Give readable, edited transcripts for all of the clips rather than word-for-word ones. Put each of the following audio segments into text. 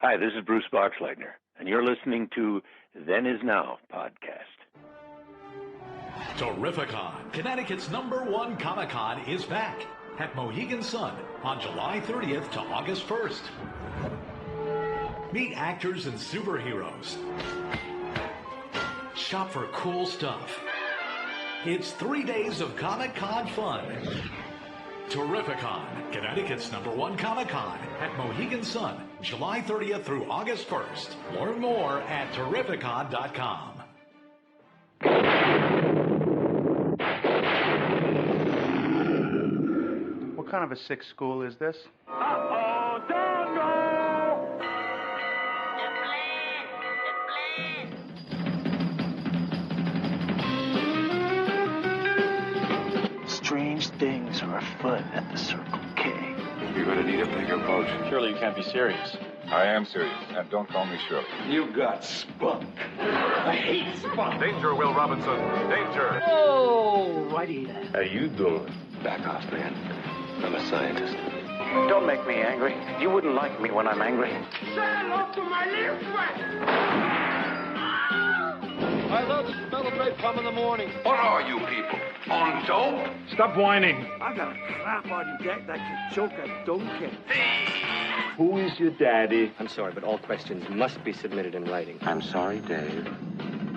Hi, this is Bruce Boxleitner, and you're listening to Then Is Now podcast. Terrificon, Connecticut's #1 Comic-Con, is back at Mohegan Sun on July 30th to August 1st. Meet actors and superheroes. Shop for cool stuff. It's 3 days of Comic-Con fun. Terrificon, Connecticut's #1 Comic-Con at Mohegan Sun, July 30th through August 1st. Learn more at Terrificon.com. What kind of a sick school is this? Uh-oh, Dongo! Strange things are afoot at the Circle K. You're going to need a bigger boat. Surely you can't be serious. I am serious, and don't call me Shirley. You got spunk. I hate spunk. Danger, Will Robinson. Danger. Oh, righty then. How you doing? Back off, man. I'm a scientist. Don't make me angry. You wouldn't like me when I'm angry. Say hello to my little friend. I love the smell of napalm in the morning. What are you people? On dope? Stop whining. I got a crap on deck that can choke a donkey. Who is your daddy? I'm sorry, but all questions must be submitted in writing. I'm sorry, Dave.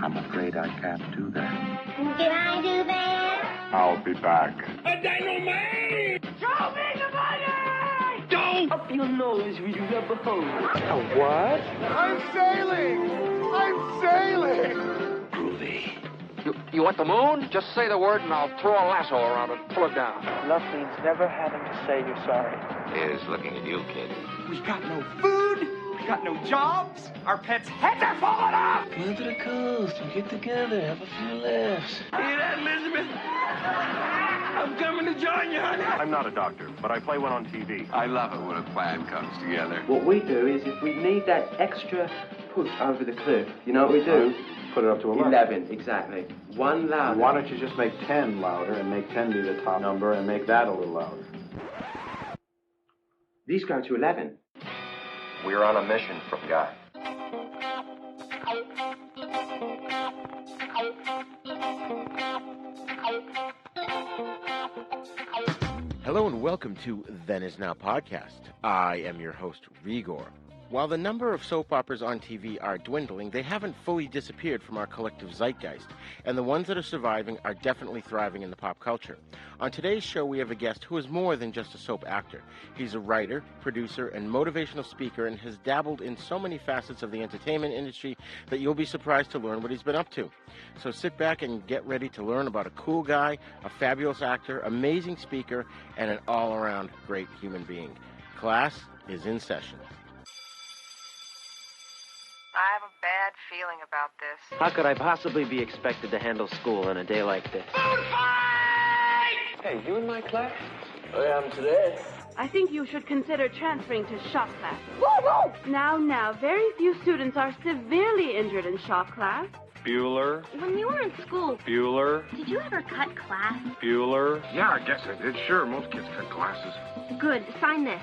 I'm afraid I can't do that. Can I do that? I'll be back. A dynamite! Show me the money! Don't! Up your nose with your rubber hose. A what? I'm sailing! I'm sailing! Groovy. You want the moon? Just say the word and I'll throw a lasso around it and pull it down. Love means never having to say you're sorry. Here's looking at you, kid. We got no food, we got no jobs, our pets' heads are falling off! Come to the coast and get together, have a few laughs. Hear that, Elizabeth? I'm coming to join you, honey. I'm not a doctor, but I play one on TV. I love it when a plan comes together. What we do is if we need that extra push over the cliff, you know what we do? Put it up to 11. 11, exactly. One louder. Why don't you just make 10 louder and make 10 be the top number and make that a little louder? These go to 11. We're on a mission from God. Hello and welcome to Then Is Now podcast. I am your host, Re-Gor. While the number of soap operas on TV are dwindling, they haven't fully disappeared from our collective zeitgeist, and the ones that are surviving are definitely thriving in the pop culture. On today's show, we have a guest who is more than just a soap actor. He's a writer, producer, and motivational speaker, and has dabbled in so many facets of the entertainment industry that you'll be surprised to learn what he's been up to. So sit back and get ready to learn about a cool guy, a fabulous actor, amazing speaker, and an all-around great human being. Class is in session. I have a bad feeling about this. How could I possibly be expected to handle school on a day like this? Hey, you in my class? I am today. I think you should consider transferring to shop class. Woo woo! Now, very few students are severely injured in shop class. Bueller. When you were in school, Bueller. did you ever cut class? Bueller. Yeah, I guess I did. Sure, most kids cut classes. Good. Sign this.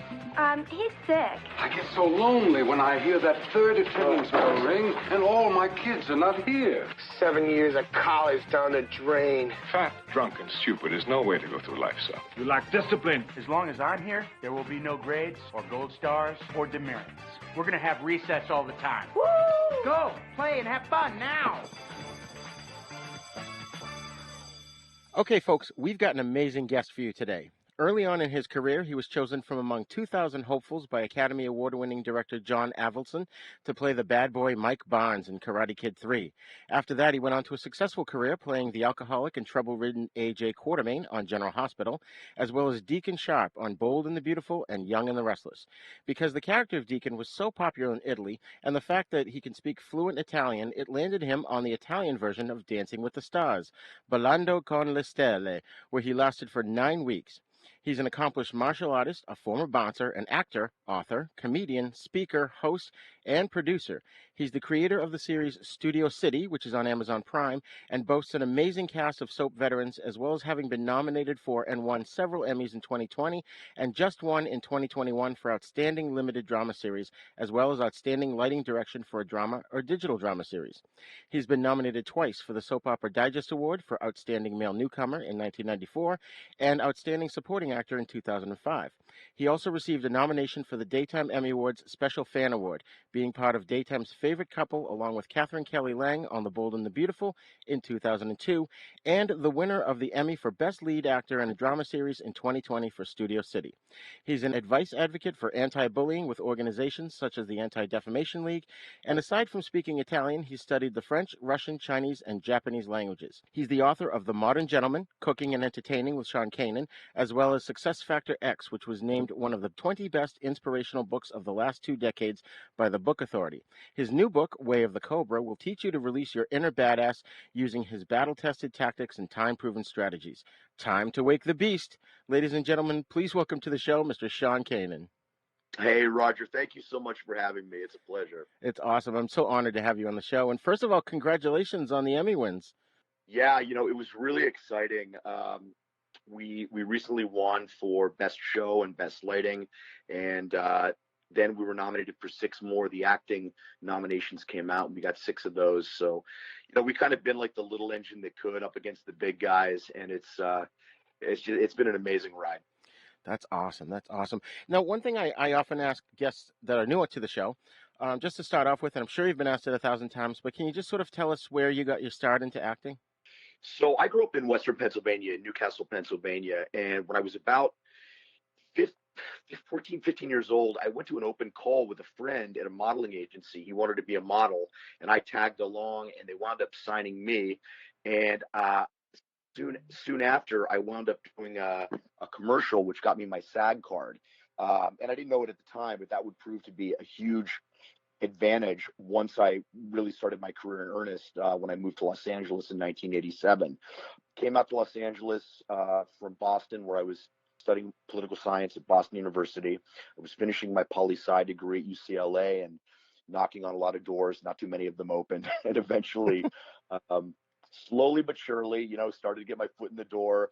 He's sick. I get so lonely when I hear that third attendance bell ring and all my kids are not here. 7 years of college down the drain. Fat, drunk, and stupid is no way to go through life, son. You lack discipline. As long as I'm here, there will be no grades or gold stars or demerits. We're going to have recess all the time. Woo! Go, play, and have fun now. Okay, folks, we've got an amazing guest for you today. Early on in his career, he was chosen from among 2,000 hopefuls by Academy Award-winning director John Avildsen to play the bad boy Mike Barnes in Karate Kid 3. After that, he went on to a successful career playing the alcoholic and trouble-ridden A.J. Quartermain on General Hospital, as well as Deacon Sharp on Bold and the Beautiful and Young and the Restless. Because the character of Deacon was so popular in Italy, and the fact that he can speak fluent Italian, it landed him on the Italian version of Dancing with the Stars, Ballando con le Stelle, where he lasted for 9 weeks. He's an accomplished martial artist, a former bouncer, an actor, author, comedian, speaker, host, and producer. He's the creator of the series Studio City, which is on Amazon Prime, and boasts an amazing cast of soap veterans, as well as having been nominated for and won several Emmys in 2020, and just won in 2021 for Outstanding Limited Drama Series, as well as Outstanding Lighting Direction for a Drama or Digital Drama Series. He's been nominated twice for the Soap Opera Digest Award for Outstanding Male Newcomer in 1994 and Outstanding Supporting Actor in 2005. He also received a nomination for the Daytime Emmy Awards Special Fan Award, being part of Daytime's Favorite Couple along with Catherine Kelly Lang on The Bold and the Beautiful in 2002, and the winner of the Emmy for Best Lead Actor in a Drama Series in 2020 for Studio City. He's an advice advocate for anti-bullying with organizations such as the Anti-Defamation League, and aside from speaking Italian, he studied the French, Russian, Chinese, and Japanese languages. He's the author of The Modern Gentleman, Cooking and Entertaining with Sean Kanan, as well as Success Factor X, which was named one of the 20 best inspirational books of the last 2 decades by the Book Authority. His new book, Way of the Cobra, will teach you to release your inner badass using his battle-tested tactics and time-proven strategies. Time to wake the beast. Ladies and gentlemen, please welcome to the show Mr. Sean Kanan. Hey, Roger. Thank you so much for having me. It's a pleasure. It's awesome. I'm so honored to have you on the show. And first of all, congratulations on the Emmy wins. Yeah, it was really exciting. We recently won for Best Show and Best Lighting, and then we were nominated for 6 more. The acting nominations came out, and we got 6 of those. So, we kind of been like the little engine that could up against the big guys, and it's been an amazing ride. That's awesome. That's awesome. Now, one thing I often ask guests that are newer to the show, just to start off with, and I'm sure you've been asked it 1,000 times, but can you just sort of tell us where you got your start into acting? So I grew up in Western Pennsylvania, in Newcastle, Pennsylvania, and when I was about 14, 15 years old, I went to an open call with a friend at a modeling agency. He wanted to be a model, and I tagged along, and they wound up signing me. And soon after, I wound up doing a commercial, which got me my SAG card. And I didn't know it at the time, but that would prove to be a huge advantage once I really started my career in earnest when I moved to Los Angeles in 1987. Came out to Los Angeles from Boston, where I was studying political science at Boston University. I was finishing my poli-sci degree at UCLA and knocking on a lot of doors, not too many of them opened. And eventually, slowly but surely, started to get my foot in the door,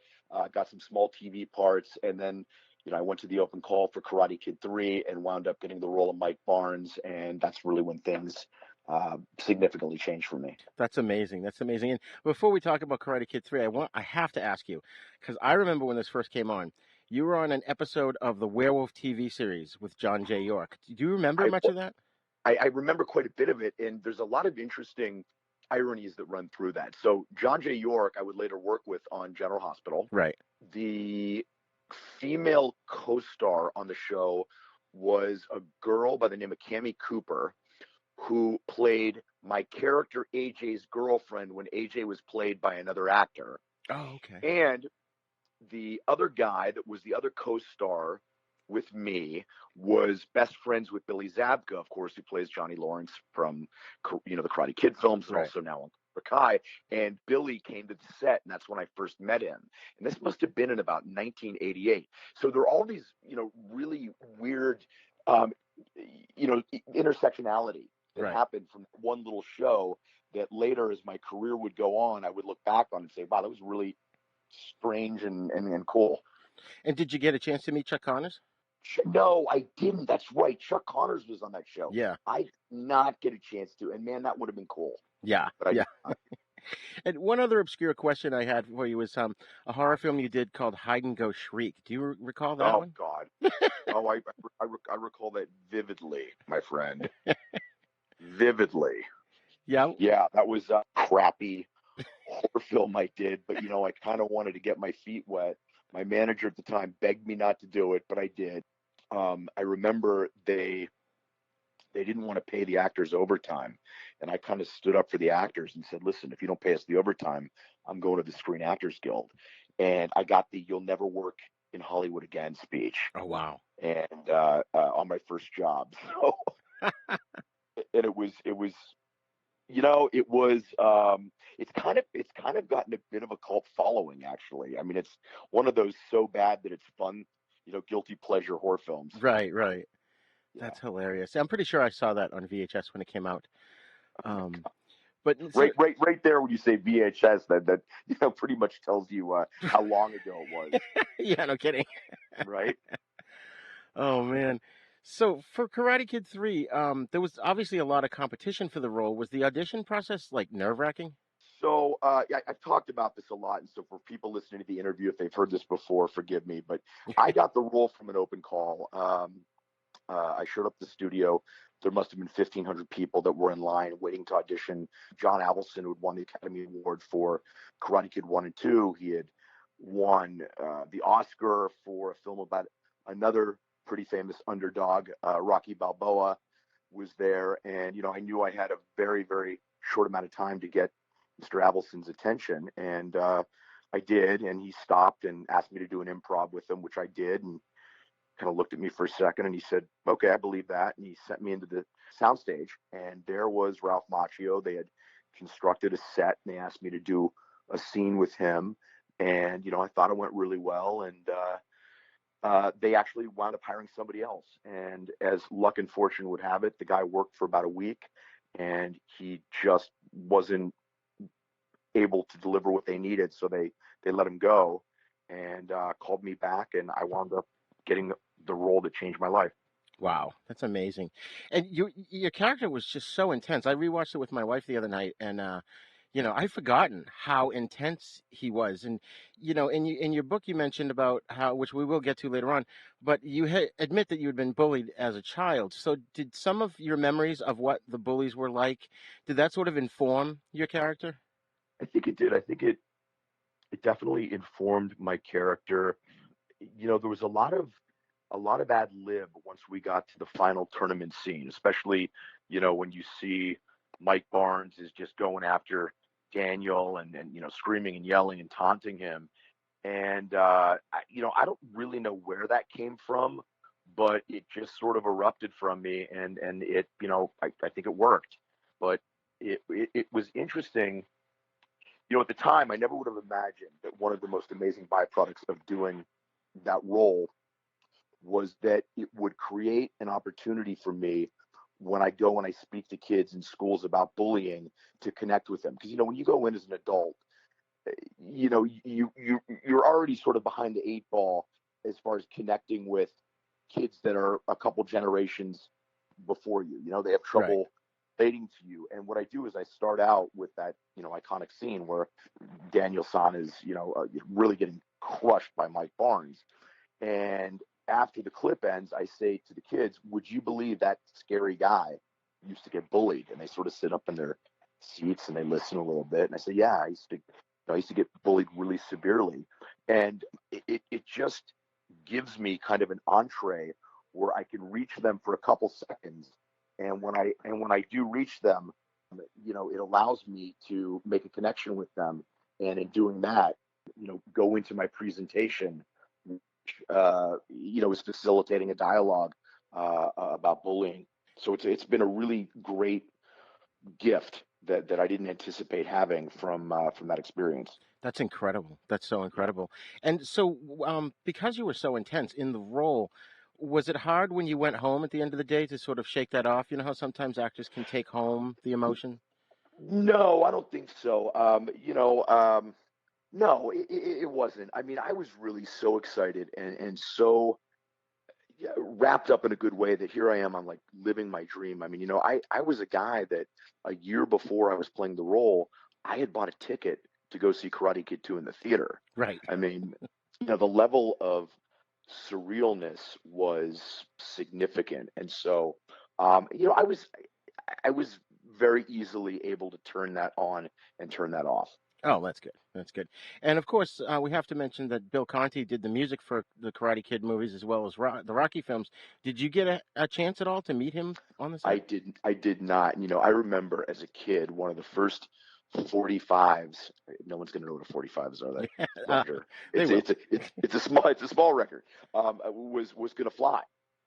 got some small TV parts, and then I went to the open call for Karate Kid 3 and wound up getting the role of Mike Barnes, and that's really when things significantly changed for me. That's amazing. That's amazing. And before we talk about Karate Kid 3, I have to ask you, because I remember when this first came on, you were on an episode of the Werewolf TV series with John J. York. Do you remember much of that? I remember quite a bit of it, and there's a lot of interesting ironies that run through that. So John J. York, I would later work with on General Hospital. Right. The female co-star on the show was a girl by the name of Cammie Cooper, who played my character AJ's girlfriend when AJ was played by another actor. Oh, okay. And the other guy that was the other co-star with me was best friends with Billy Zabka, of course, who plays Johnny Lawrence from, the Karate Kid films, and also now on Cobra Kai. And Billy came to the set, and that's when I first met him. And this must have been in about 1988. So there are all these, really weird, intersectionality that happened from one little show that later, as my career would go on, I would look back on and say, wow, that was really strange and cool. And did you get a chance to meet Chuck Connors? No, I didn't. That's right. Chuck Connors was on that show. Yeah. I did not get a chance to, and man, that would have been cool. Yeah, but yeah. And one other obscure question I had for you was a horror film you did called Hide and Go Shriek. Do you recall that one? Oh, God. I recall that vividly, my friend. Vividly. Yeah? Yeah, that was a crappy horror film I did, but, I kind of wanted to get my feet wet. My manager at the time begged me not to do it, but I did. I remember they didn't want to pay the actors overtime, and I kind of stood up for the actors and said, listen, if you don't pay us the overtime, I'm going to the Screen Actors Guild. And I got the "You'll never work in Hollywood again" speech. Oh, wow. And on my first job. So, and it's kind kind of gotten a bit of a cult following, actually. I mean, it's one of those so bad that it's fun, guilty pleasure horror films. Right, right. Yeah. That's hilarious. I'm pretty sure I saw that on VHS when it came out. But right there when you say VHS, that pretty much tells you how long ago it was. Yeah, no kidding. Right? Oh man. So for Karate Kid 3, there was obviously a lot of competition for the role. Was the audition process like nerve-wracking? So I've talked about this a lot, and so for people listening to the interview, if they've heard this before, forgive me, but I got the role from an open call. I showed up at the studio. There must have been 1,500 people that were in line waiting to audition. John Avildsen, who had won the Academy Award for Karate Kid 1 and 2, he had won the Oscar for a film about another pretty famous underdog, Rocky Balboa, was there. And, I knew I had a very, very short amount of time to get Mr. Avildsen's attention. And I did. And he stopped and asked me to do an improv with him, which I did. And kind of looked at me for a second and he said, okay, I believe that. And he sent me into the soundstage, and there was Ralph Macchio. They had constructed a set and they asked me to do a scene with him. And, I thought it went really well. And they actually wound up hiring somebody else. And as luck and fortune would have it, the guy worked for about a week and he just wasn't able to deliver what they needed. So they let him go and called me back, and I wound up getting the role that changed my life. Wow, that's amazing. And your character was just so intense. I rewatched it with my wife the other night, and I'd forgotten how intense he was. And in your book you mentioned about how, which we will get to later on, but you admit that you had been bullied as a child. So did some of your memories of what the bullies were like, did that sort of inform your character? I think it did. I think it definitely informed my character. There was a lot of ad lib once we got to the final tournament scene, especially, when you see Mike Barnes is just going after Daniel and screaming and yelling and taunting him. And, I don't really know where that came from, but it just sort of erupted from me, and it, I think it worked. But it was interesting. At the time, I never would have imagined that one of the most amazing byproducts of doing that role was that it would create an opportunity for me when I go and I speak to kids in schools about bullying to connect with them. Because, when you go in as an adult, you're already sort of behind the 8 ball as far as connecting with kids that are a couple generations before you. They have trouble relating to you. And what I do is I start out with that, iconic scene where Daniel-san is, really getting crushed by Mike Barnes. And after the clip ends, I say to the kids, would you believe that scary guy used to get bullied? And they sort of sit up in their seats and they listen a little bit. And I say, yeah, I used to get bullied really severely. And it just gives me kind of an entree where I can reach them for a couple seconds. And when I do reach them, it allows me to make a connection with them. And in doing that, go into my presentation, is facilitating a dialogue about bullying. So it's been a really great gift that I didn't anticipate having from that experience. That's incredible. That's so incredible. And so, because you were so intense in the role, was it hard when you went home at the end of the day to sort of shake that off? You know how sometimes actors can take home the emotion? No, I don't think so. No, it wasn't. I mean, I was really so excited and so wrapped up in a good way that here I am. I'm like living my dream. I mean, I was a guy that a year before I was playing the role, I had bought a ticket to go see Karate Kid 2 in the theater. Right. I mean, the level of surrealness was significant. And so, I was very easily able to turn that on and turn that off. Oh, that's good. That's good. And of course, we have to mention that Bill Conti did the music for the Karate Kid movies as well as the Rocky films. Did you get a chance at all to meet him on the set? I did not. I remember as a kid, one of the first 45s. No one's going to know what a 45s are. That record. It's a small record. Was going to fly.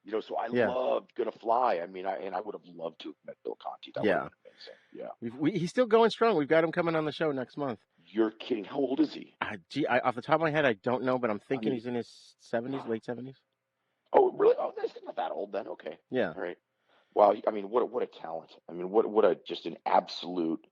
So I Yeah. loved Gonna Fly. I mean, I would have loved to have met Bill Conti. That would have been amazing. Yeah. He's still going strong. We've got him coming on the show next month. You're kidding. How old is he? Off the top of my head, I don't know, but I'm thinking he's in his 70s, late 70s. Oh, really? Oh, that's not that old then. Okay. Yeah. All right. Wow. I mean, what a talent. I mean, what a just an absolute,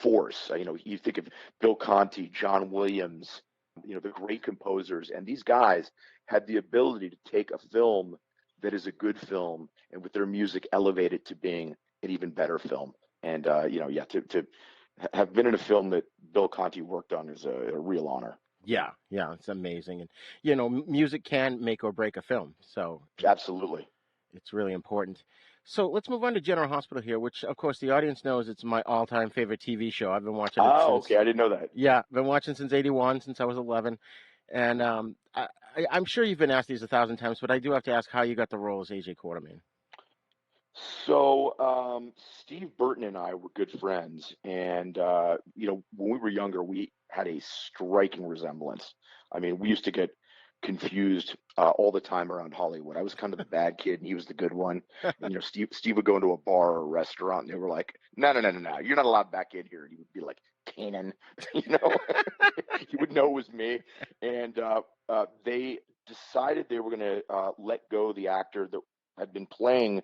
force. You think of Bill Conti, John Williams, the great composers, and these guys had the ability to take a film that is a good film and with their music elevate it to being an even better film. And to have been in a film that Bill Conti worked on is a real honor. Yeah, it's amazing, and music can make or break a film. So absolutely, it's really important. So let's move on to General Hospital here, which of course the audience knows it's my all-time favorite TV show. I've been watching it since. Okay, I didn't know that. Yeah, I've been watching since '81, since I was 11, and I'm sure you've been asked these 1,000 times, but I do have to ask how you got the role as AJ Quartermain. So Steve Burton and I were good friends, and when we were younger, we had a striking resemblance. I mean, we used to get confused all the time around Hollywood. I was kind of the bad kid, and he was the good one. And, Steve would go into a bar or a restaurant, and they were like, "No, you're not allowed back in here." And he would be like, "Kanan," he would know it was me. And they decided they were going to let go the actor that had been playing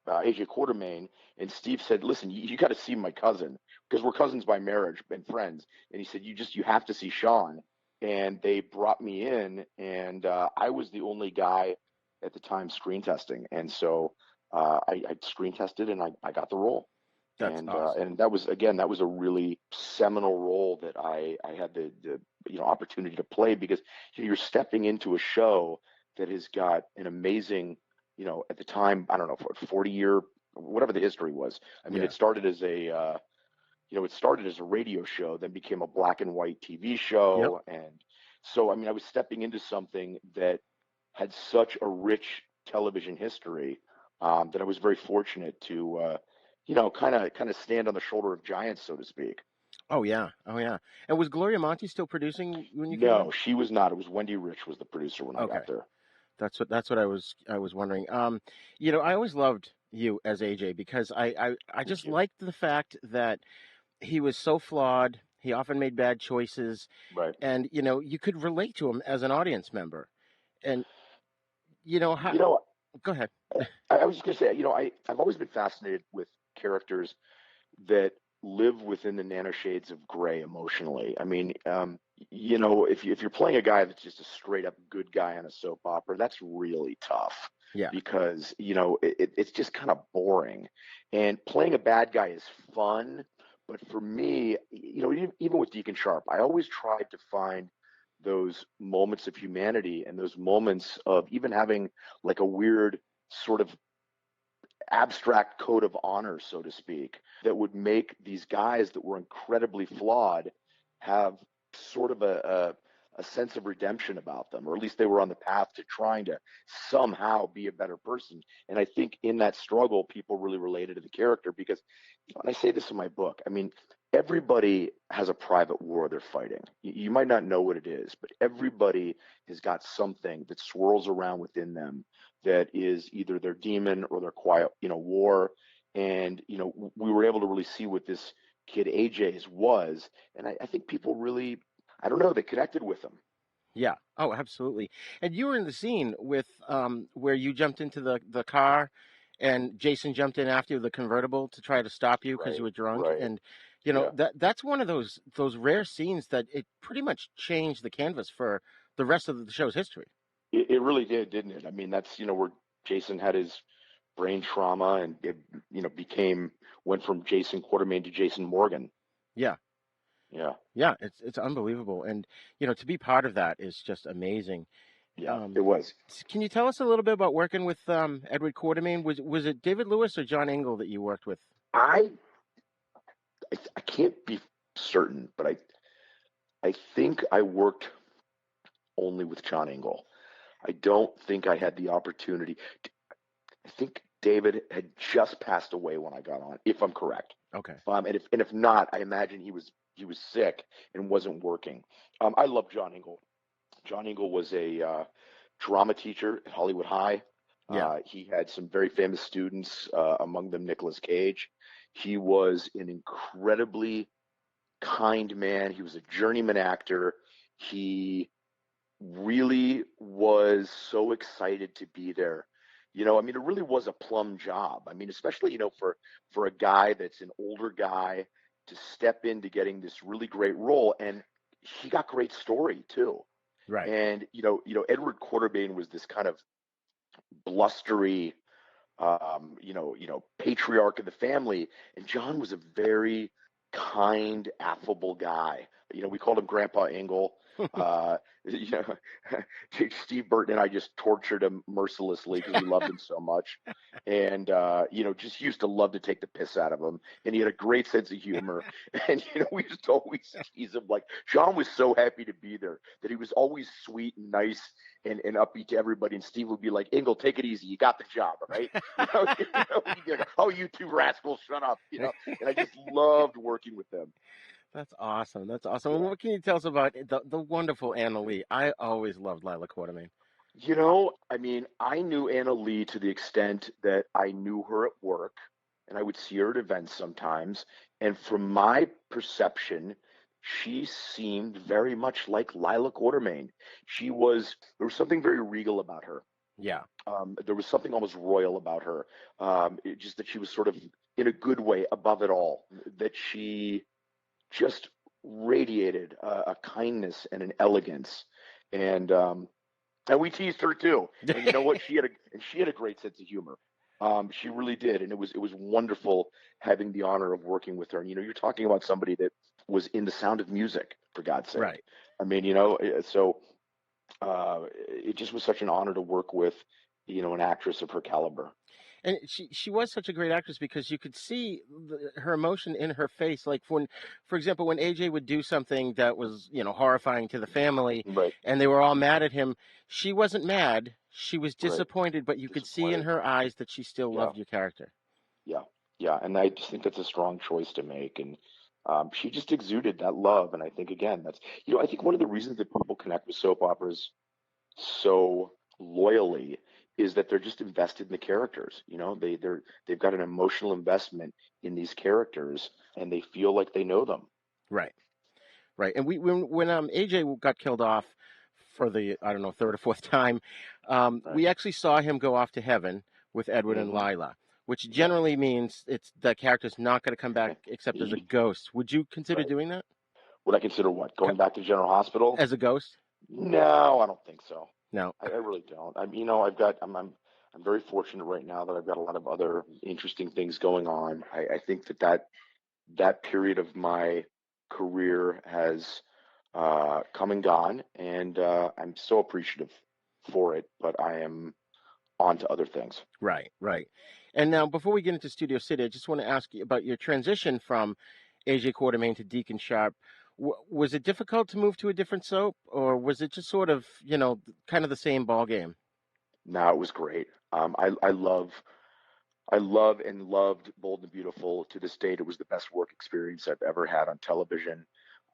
AJ Quartermain, and Steve said, "Listen, you got to see my cousin because we're cousins by marriage and friends." And he said, "You have to see Sean." And they brought me in, and I was the only guy at the time screen testing, and so I screen tested, and I got the role. That's awesome. And that was a really seminal role that I had the opportunity to play because you're stepping into a show that has got an amazing. At the time, I don't know, 40-year, whatever the history was. I mean, it started as a radio show, then became a black and white TV show. Yep. And so, I mean, I was stepping into something that had such a rich television history that I was very fortunate to, kind of stand on the shoulder of giants, so to speak. Oh yeah. And was Gloria Monty still producing when you came? No, she was not. It was Wendy Rich was the producer when I got there. That's what I was wondering. I always loved you as AJ because I just liked the fact that he was so flawed. He often made bad choices, right? And you could relate to him as an audience member. And go ahead. I was just gonna say, I've always been fascinated with characters that live within the nanoshades of gray emotionally. I mean, if you're playing a guy that's just a straight up good guy on a soap opera, that's really tough. Yeah. Because it's just kind of boring, and playing a bad guy is fun. But for me, even with Deacon Sharp, I always tried to find those moments of humanity and those moments of even having like a weird sort of abstract code of honor, so to speak, that would make these guys that were incredibly flawed have sort of a sense of redemption about them, or at least they were on the path to trying to somehow be a better person. And I think in that struggle, people really related to the character because, and I say this in my book, I mean, everybody has a private war they're fighting. You might not know what it is, but everybody has got something that swirls around within them that is either their demon or their quiet, war. And, we were able to really see what this kid AJ's was. And I think people really, I don't know, they connected with him. Yeah. Oh, absolutely. And you were in the scene with where you jumped into the car and Jason jumped in after the convertible to try to stop you because you were drunk. Right. And, that's one of those rare scenes that it pretty much changed the canvas for the rest of the show's history. It really did, didn't it? I mean, that's, where Jason had his brain trauma and it, went from Jason Quartermain to Jason Morgan. Yeah. Yeah, it's unbelievable, and to be part of that is just amazing. Yeah, it was. Can you tell us a little bit about working with Edward Quartermain? Was it David Lewis or John Engel that you worked with? I can't be certain, but I think I worked only with John Engel. I don't think I had the opportunity. I think David had just passed away when I got on, if I'm correct. Okay. And if not, I imagine he was sick and wasn't working. I love John Engel. John Engel was a drama teacher at Hollywood High. Yeah. He had some very famous students, among them Nicolas Cage. He was an incredibly kind man. He was a journeyman actor. He really was so excited to be there. I mean, it really was a plum job. I mean, especially, for a guy that's an older guy to step into getting this really great role. And he got great story too. Right. And, Edward Quartermain was this kind of blustery, patriarch of the family. And John was a very kind, affable guy. We called him Grandpa Engel. you know, Steve Burton and I just tortured him mercilessly because we loved him so much. And, just used to love to take the piss out of him. And he had a great sense of humor. And, we used to always tease him. Like, John was so happy to be there that he was always sweet and nice and upbeat to everybody. And Steve would be like, Engel, take it easy. You got the job, right? He'd be like, oh, you two rascals, shut up. And I just loved working with them. That's awesome. That's awesome. Yeah. What can you tell us about the wonderful Anna Lee? I always loved Lila Quartermain. I mean, I knew Anna Lee to the extent that I knew her at work, and I would see her at events sometimes. And from my perception, she seemed very much like Lila Quartermain. There was something very regal about her. Yeah. There was something almost royal about her. Just that she was sort of, in a good way, above it all. That she just radiated a kindness and an elegance, and we teased her too. And you know what? She had a great sense of humor. She really did, and it was wonderful having the honor of working with her. And you're talking about somebody that was in The Sound of Music, for God's sake. Right. I mean, so it just was such an honor to work with, an actress of her caliber. And she was such a great actress because you could see her emotion in her face. Like for example, when AJ would do something that was, horrifying to the family, right, and they were all mad at him, she wasn't mad. She was disappointed, right. But you could see in her eyes that she still loved your character. Yeah. And I just think that's a strong choice to make. And she just exuded that love. And I think, again, that's, I think one of the reasons that people connect with soap operas so loyally is that they're just invested in the characters. They've got an emotional investment in these characters, and they feel like they know them. Right. And when AJ got killed off for the, I don't know, third or fourth time, right. We actually saw him go off to heaven with Edward and Lila, which generally means the character's not going to come back except as a ghost. Would you consider doing that? Would I consider what? Going back to General Hospital as a ghost? No, I don't think so. No, I really don't. I'm very fortunate right now that I've got a lot of other interesting things going on. I think that period of my career has come and gone, and I'm so appreciative for it. But I am on to other things. Right. And now, before we get into Studio City, I just want to ask you about your transition from AJ Quartermain to Deacon Sharp. Was it difficult to move to a different soap, or was it just sort of, kind of the same ball game? No, it was great. I love and loved Bold and Beautiful to this date. It was the best work experience I've ever had on television.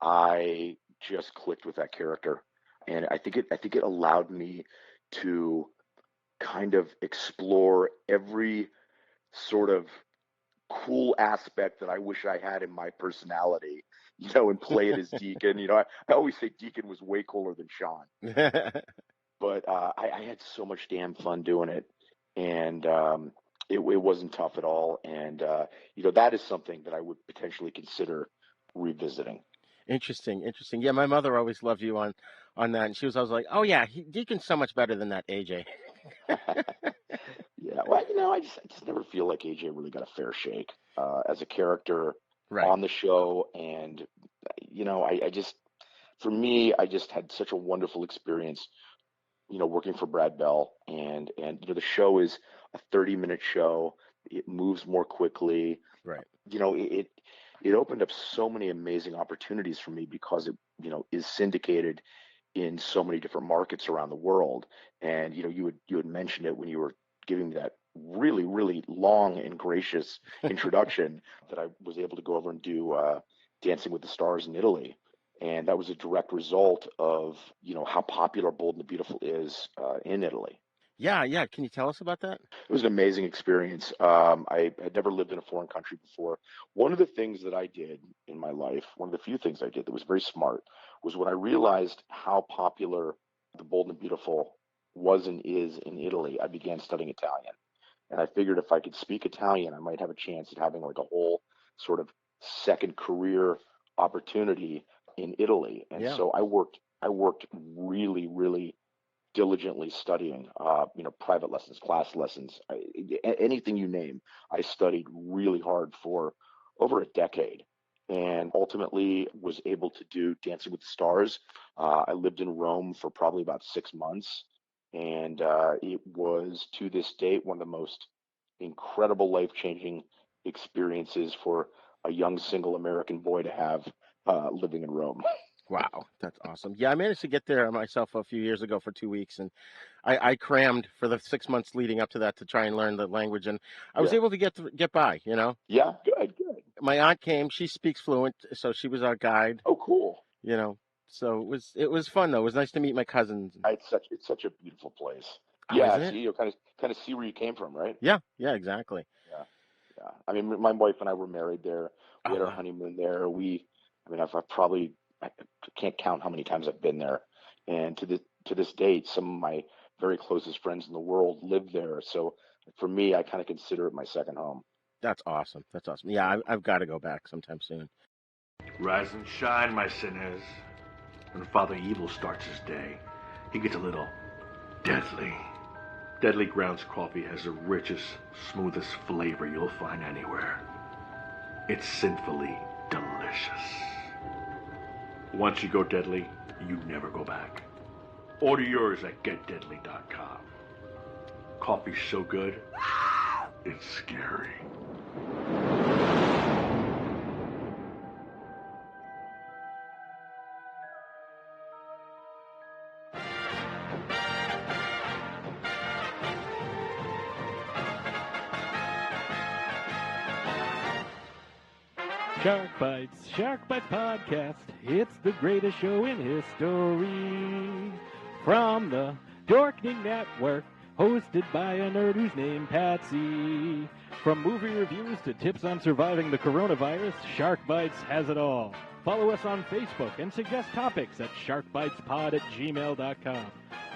I just clicked with that character, and I think it allowed me to kind of explore every sort of cool aspect that I wish I had in my personality, and play it as Deacon. I always say Deacon was way cooler than Sean. But I had so much damn fun doing it, and it wasn't tough at all. And that is something that I would potentially consider revisiting. Interesting. Yeah, my mother always loved you on that, and she was always like, "Oh yeah, Deacon's so much better than that AJ." Yeah, well, I just never feel like AJ really got a fair shake as a character on the show, and for me, I just had such a wonderful experience, working for Brad Bell, and the show is a 30-minute show. It moves more quickly. Right. It opened up so many amazing opportunities for me because it, is syndicated in so many different markets around the world. And, you had mentioned it when you were giving me that really, really long and gracious introduction that I was able to go over and do Dancing with the Stars in Italy. And that was a direct result of, how popular Bold and the Beautiful is in Italy. Yeah. Can you tell us about that? It was an amazing experience. I had never lived in a foreign country before. One of the things that I did in my life, one of the few things I did that was very smart, was when I realized how popular the Bold and the Beautiful was and is in Italy, I began studying Italian. And I figured if I could speak Italian, I might have a chance at having like a whole sort of second career opportunity in Italy. And so I worked really, really diligently studying, private lessons, class lessons, anything you name. I studied really hard for over a decade, and ultimately was able to do Dancing with the Stars. I lived in Rome for probably about 6 months, and it was, to this date, one of the most incredible, life-changing experiences for a young single American boy to have living in Rome. Wow, that's awesome. Yeah, I managed to get there myself a few years ago for 2 weeks, and I crammed for the 6 months leading up to that to try and learn the language, and I was able to get by, Yeah, good. My aunt came; she speaks fluent, so she was our guide. Oh, cool. So it was fun though. It was nice to meet my cousins. It's such a beautiful place. Oh, Yeah, is it? see, you kind of see where you came from, right? Yeah, exactly. Yeah. I mean, my wife and I were married there. We had our honeymoon there. I can't count how many times I've been there, and to this date, some of my very closest friends in the world live there. So for me, I kind of consider it my second home. That's awesome. Yeah, I've got to go back sometime soon. Rise and shine, my sinners. When Father Evil starts his day, he gets a little deadly. Deadly Grounds coffee has the richest, smoothest flavor you'll find anywhere. It's sinfully delicious. Once you go deadly, you never go back. Order yours at getdeadly.com. Coffee's so good, it's scary. Shark Bites Podcast. It's the greatest show in history. From the Dorkening Network, hosted by a nerd who's named Patsy. From movie reviews to tips on surviving the coronavirus, Shark Bites has it all. Follow us on Facebook and suggest topics at sharkbitespod@gmail.com.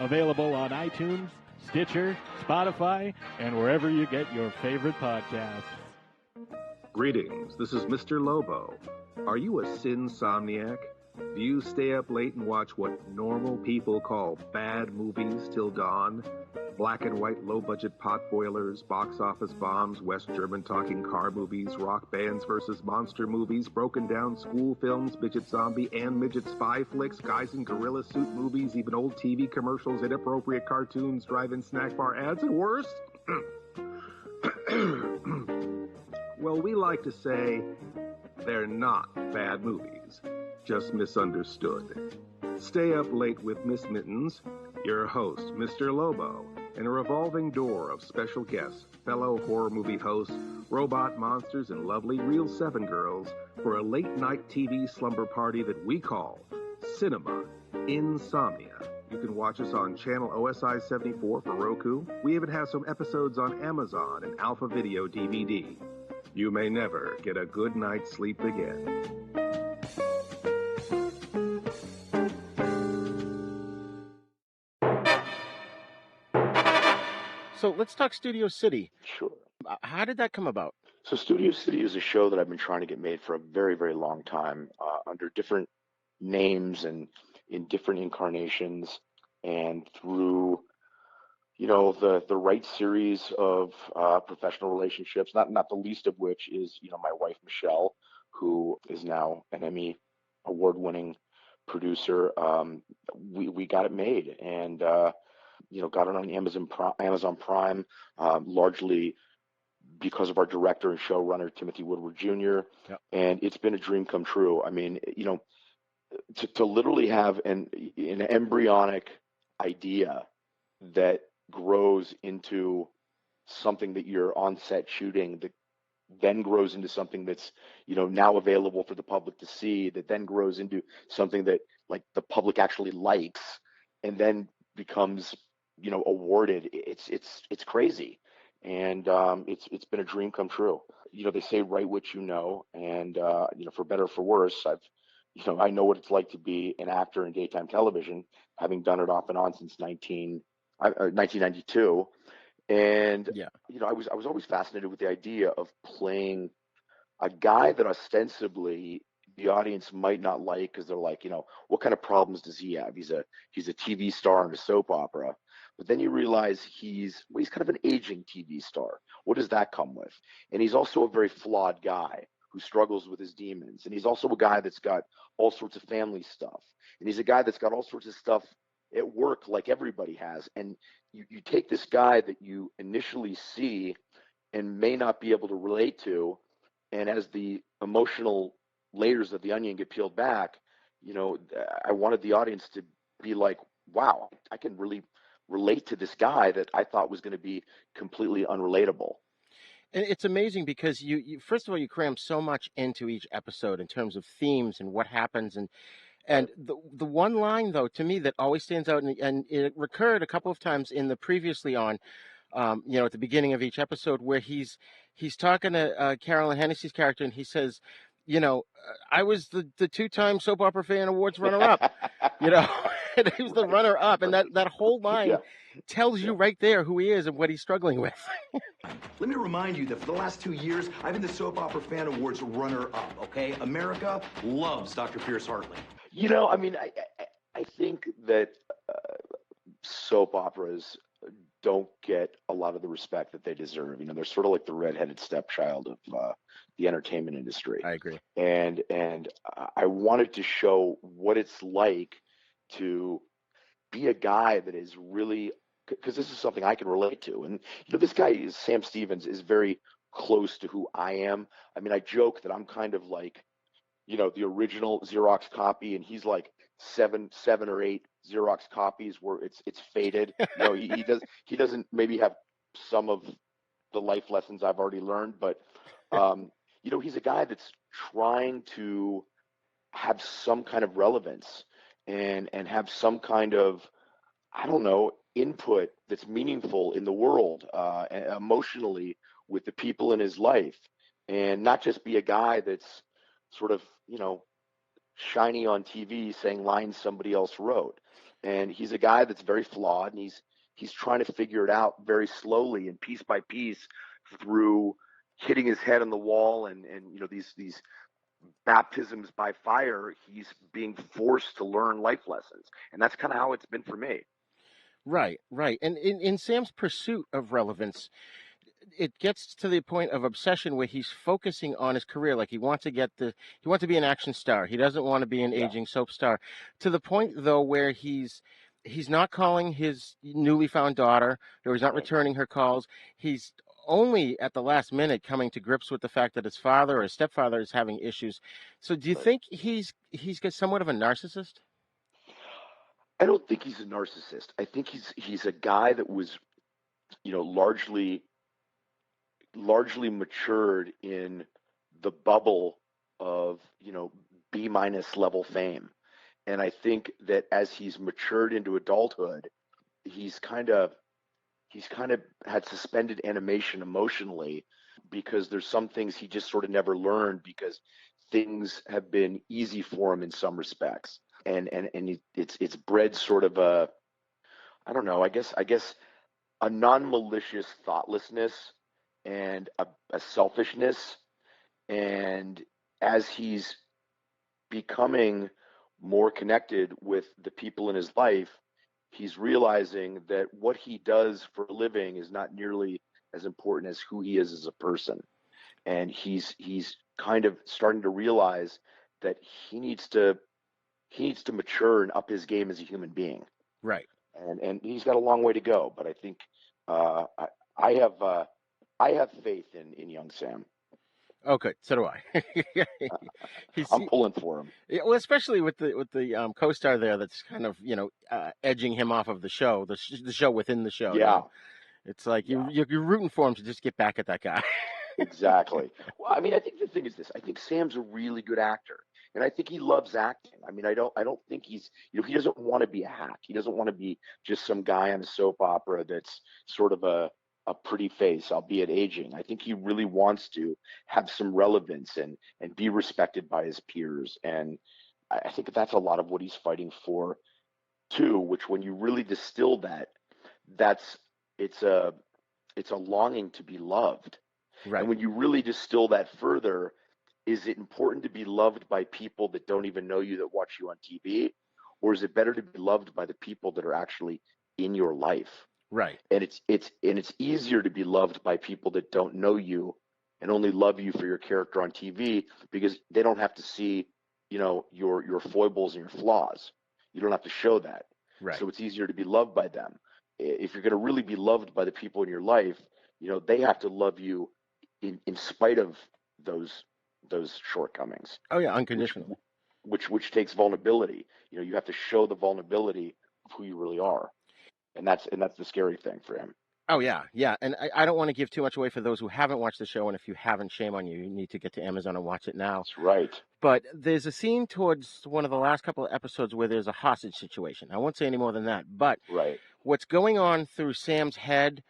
Available on iTunes, Stitcher, Spotify, and wherever you get your favorite podcasts. Greetings, this is Mr. Lobo. Are you a sinsomniac? Do you stay up late and watch what normal people call bad movies till dawn? Black and white low-budget potboilers, box office bombs, West German talking car movies, rock bands versus monster movies, broken down school films, midget zombie and midget spy flicks, guys in gorilla suit movies, even old TV commercials, inappropriate cartoons, drive-in snack bar ads, and worse? Well, we like to say they're not bad movies, just misunderstood. Stay up late with Miss Mittens, your host, Mr. Lobo, and a revolving door of special guests, fellow horror movie hosts, robot monsters, and lovely Real 7 girls for a late-night TV slumber party that we call Cinema Insomnia. You can watch us on channel OSI 74 for Roku. We even have some episodes on Amazon and Alpha Video DVD. You may never get a good night's sleep again. So let's talk Studio City. Sure. How did that come about? So Studio City is a show that I've been trying to get made for a very, very long time, under different names and in different incarnations, and through the right series of professional relationships, not the least of which is my wife Michelle, who is now an Emmy award-winning producer. We got it made, and got it on Amazon Prime, largely because of our director and showrunner Timothy Woodward Jr. Yep. And it's been a dream come true. I mean, to literally have an embryonic idea that grows into something that you're on set shooting then grows into something that's, now available for the public to see, that then grows into something that like the public actually likes, and then becomes, awarded. It's crazy. And it's been a dream come true. They say write what you know, and for better or for worse, I know what it's like to be an actor in daytime television, having done it off and on since 1992. And I was always fascinated with the idea of playing a guy that ostensibly the audience might not like, because they're like, what kind of problems does he have? He's a TV star in a soap opera. But then you realize he's kind of an aging TV star. What does that come with? And he's also a very flawed guy who struggles with his demons. And he's also a guy that's got all sorts of family stuff. And he's a guy that's got all sorts of stuff at work, like everybody has. And you take this guy that you initially see and may not be able to relate to, and as the emotional layers of the onion get peeled back, I wanted the audience to be like, wow, I can really relate to this guy that I thought was going to be completely unrelatable. And it's amazing because you first of all, you cram so much into each episode in terms of themes and what happens. And the one line, though, to me that always stands out, and it recurred a couple of times in the previously on, at the beginning of each episode, where he's talking to Carolyn Hennessy's character, and he says, I was the two-time Soap Opera Fan Awards runner-up, and he was the runner-up, and that whole line tells you right there who he is and what he's struggling with. Let me remind you that for the last 2 years, I've been the Soap Opera Fan Awards runner-up, okay? America loves Dr. Pierce Hartley. I think that soap operas don't get a lot of the respect that they deserve. They're sort of like the redheaded stepchild of the entertainment industry. I agree. And I wanted to show what it's like to be a guy that is really, because this is something I can relate to. And this guy, Sam Stevens, is very close to who I am. I joke that I'm kind of like, the original Xerox copy, and he's like seven or eight Xerox copies where it's faded. He doesn't maybe have some of the life lessons I've already learned, but he's a guy that's trying to have some kind of relevance and have some kind of, I don't know, input that's meaningful in the world, emotionally with the people in his life, and not just be a guy that's sort of, shiny on TV saying lines somebody else wrote. And he's a guy that's very flawed, and he's trying to figure it out very slowly and piece by piece through hitting his head on the wall and these baptisms by fire. He's being forced to learn life lessons, and that's kind of how it's been for me. Right. And in Sam's pursuit of relevance, it gets to the point of obsession where he's focusing on his career. Like he wants to be an action star. He doesn't want to be an aging soap star, to the point though where he's not calling his newly found daughter, or he's not returning her calls. He's only at the last minute coming to grips with the fact that his father or his stepfather is having issues. So do you think he's got somewhat of a narcissist? I don't think he's a narcissist. I think he's a guy that was, largely matured in the bubble of, B- level fame. And I think that as he's matured into adulthood, he's kind of had suspended animation emotionally, because there's some things he just sort of never learned because things have been easy for him in some respects. And it's bred sort of a, I don't know, I guess a non-malicious thoughtlessness and a selfishness. And as he's becoming more connected with the people in his life, he's realizing that what he does for a living is not nearly as important as who he is as a person. And he's kind of starting to realize that he needs to mature and up his game as a human being. Right. And he's got a long way to go, but I think I have faith in young Sam. Oh, good. So do I. I'm pulling for him. Yeah, well, especially with the co-star there, that's kind of edging him off of the show, the show within the show. Yeah, it's like you're rooting for him to just get back at that guy. Exactly. Well, I mean, I think the thing is this. I think Sam's a really good actor, and I think he loves acting. I mean, I don't think he's, he doesn't want to be a hack. He doesn't want to be just some guy on a soap opera that's sort of a pretty face, albeit aging. I think he really wants to have some relevance and be respected by his peers. And I think that's a lot of what he's fighting for too. Which, when you really distill that, that's it's a it's a longing to be loved. Right. And when you really distill that further, is it important to be loved by people that don't even know you, that watch you on TV? Or is it better to be loved by the people that are actually in your life? Right. And it's easier to be loved by people that don't know you and only love you for your character on TV, because they don't have to see, your foibles and your flaws. You don't have to show that. Right. So it's easier to be loved by them. If you're going to really be loved by the people in your life, they have to love you in spite of those shortcomings. Oh yeah, unconditionally. Which takes vulnerability. You have to show the vulnerability of who you really are, and that's the scary thing for him. Oh yeah, yeah, and I don't want to give too much away for those who haven't watched the show, and if you haven't, shame on you. You need to get to Amazon and watch it now. That's right. But there's a scene towards one of the last couple of episodes where there's a hostage situation. I won't say any more than that, but right. What's going on through Sam's head,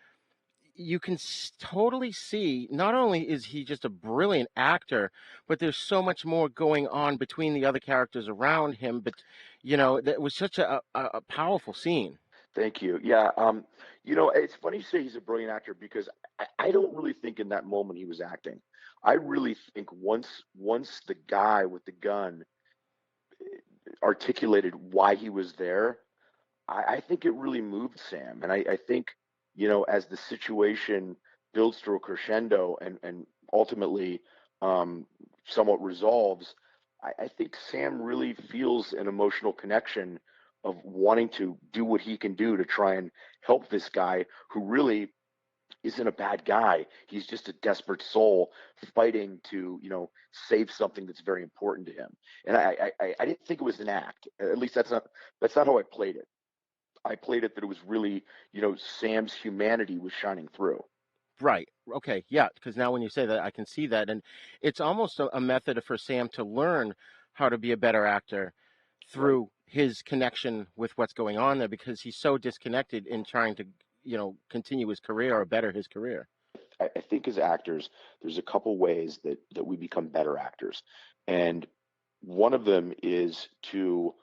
you can totally see. Not only is he just a brilliant actor, but there's so much more going on between the other characters around him. But that was such a powerful scene. Thank you. Yeah. It's funny you say he's a brilliant actor, because I don't really think in that moment he was acting. I really think once the guy with the gun articulated why he was there, I think it really moved Sam. And I think, as the situation builds to a crescendo and ultimately somewhat resolves, I think Sam really feels an emotional connection of wanting to do what he can do to try and help this guy who really isn't a bad guy. He's just a desperate soul fighting to, save something that's very important to him. And I didn't think it was an act. At least that's not how I played it. I played it that it was really, Sam's humanity was shining through. Right. Okay. Yeah. Because now when you say that, I can see that. And it's almost a method for Sam to learn how to be a better actor through his connection with what's going on there, because he's so disconnected in trying to, continue his career or better his career. I think as actors, there's a couple ways that we become better actors. And one of them is to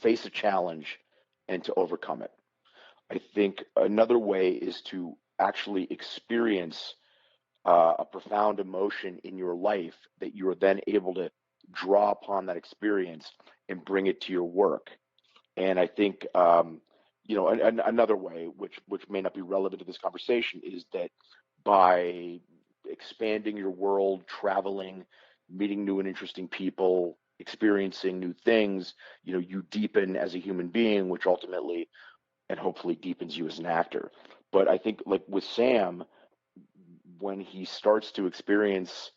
face a challenge and to overcome it. I think another way is to actually experience a profound emotion in your life that you're then able to draw upon that experience and bring it to your work. And I think, another way, which may not be relevant to this conversation, is that by expanding your world, traveling, meeting new and interesting people, experiencing new things, you deepen as a human being, which ultimately and hopefully deepens you as an actor. But I think, like with Sam, when he starts to experience,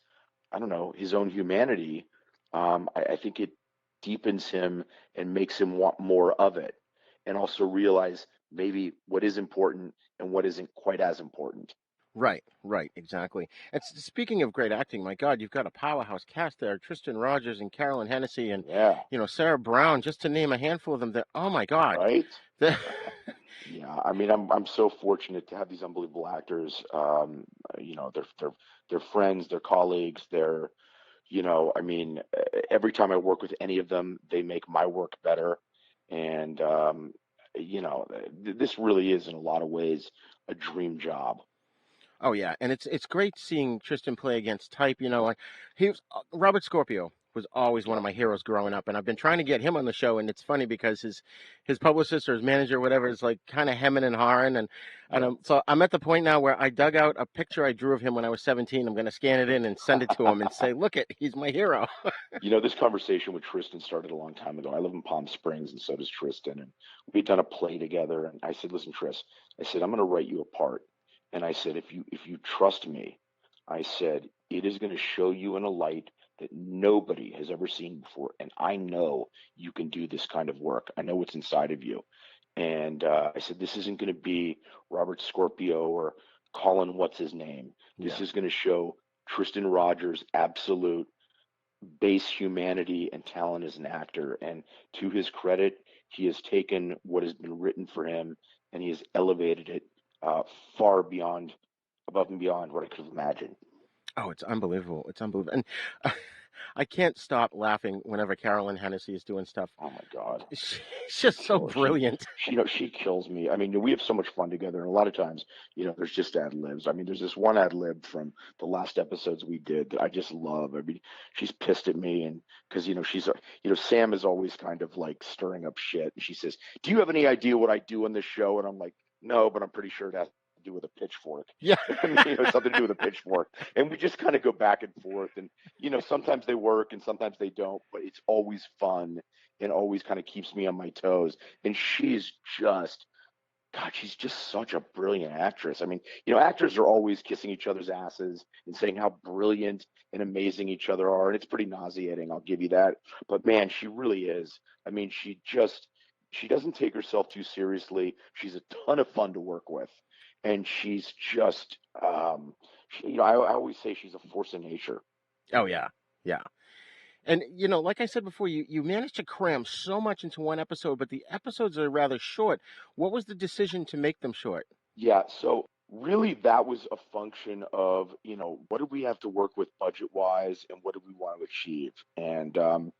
I don't know, his own humanity, I think it deepens him and makes him want more of it, and also realize maybe what is important and what isn't quite as important. Right, exactly. And speaking of great acting, my God, you've got a powerhouse cast there: Tristan Rogers and Carolyn Hennessy, and Sarah Brown, just to name a handful of them. That, oh my God, right? Yeah, I mean, I'm so fortunate to have these unbelievable actors. They're friends, they're colleagues, they're, I mean, every time I work with any of them, they make my work better. And this really is, in a lot of ways, a dream job. Oh yeah, and it's great seeing Tristan play against type. He was Robert Scorpio was always one of my heroes growing up, and I've been trying to get him on the show. And it's funny because his publicist or his manager or whatever is like kind of hemming and hawing, and so I'm at the point now where I dug out a picture I drew of him when I was 17. I'm going to scan it in and send it to him and say, look, he's my hero. This conversation with Tristan started a long time ago. I live in Palm Springs, and so does Tristan, and we'd done a play together. And I said, listen, Tris, I said, I'm going to write you a part. And I said, if you trust me, I said, it is going to show you in a light that nobody has ever seen before. And I know you can do this kind of work. I know what's inside of you. And I said, this isn't going to be Robert Scorpio or Colin, what's his name? This is going to show Tristan Rogers' absolute base humanity and talent as an actor. And to his credit, he has taken what has been written for him and he has elevated it far beyond, above and beyond what I could have imagined. Oh, it's unbelievable. It's unbelievable. And I can't stop laughing whenever Carolyn Hennessy is doing stuff. Oh my God. She's just so brilliant. She kills me. I mean, we have so much fun together. And a lot of times, there's just ad libs. I mean, there's this one ad lib from the last episodes we did that I just love. I mean, she's pissed at me and because, she's, Sam is always kind of like stirring up shit. And she says, "Do you have any idea what I do on this show?" And I'm like, "No, but I'm pretty sure it has to do with a pitchfork." Yeah. I mean, something to do with a pitchfork. And we just kind of go back and forth. And, sometimes they work and sometimes they don't, but it's always fun and always kind of keeps me on my toes. And she's just, God, she's just such a brilliant actress. I mean, actors are always kissing each other's asses and saying how brilliant and amazing each other are. And it's pretty nauseating, I'll give you that. But man, she really is. I mean, she doesn't take herself too seriously. She's a ton of fun to work with. And she's just, I always say she's a force of nature. Oh, yeah. Yeah. And, like I said before, you managed to cram so much into one episode, but the episodes are rather short. What was the decision to make them short? Yeah, so really that was a function of, what do we have to work with budget-wise and what do we want to achieve? And,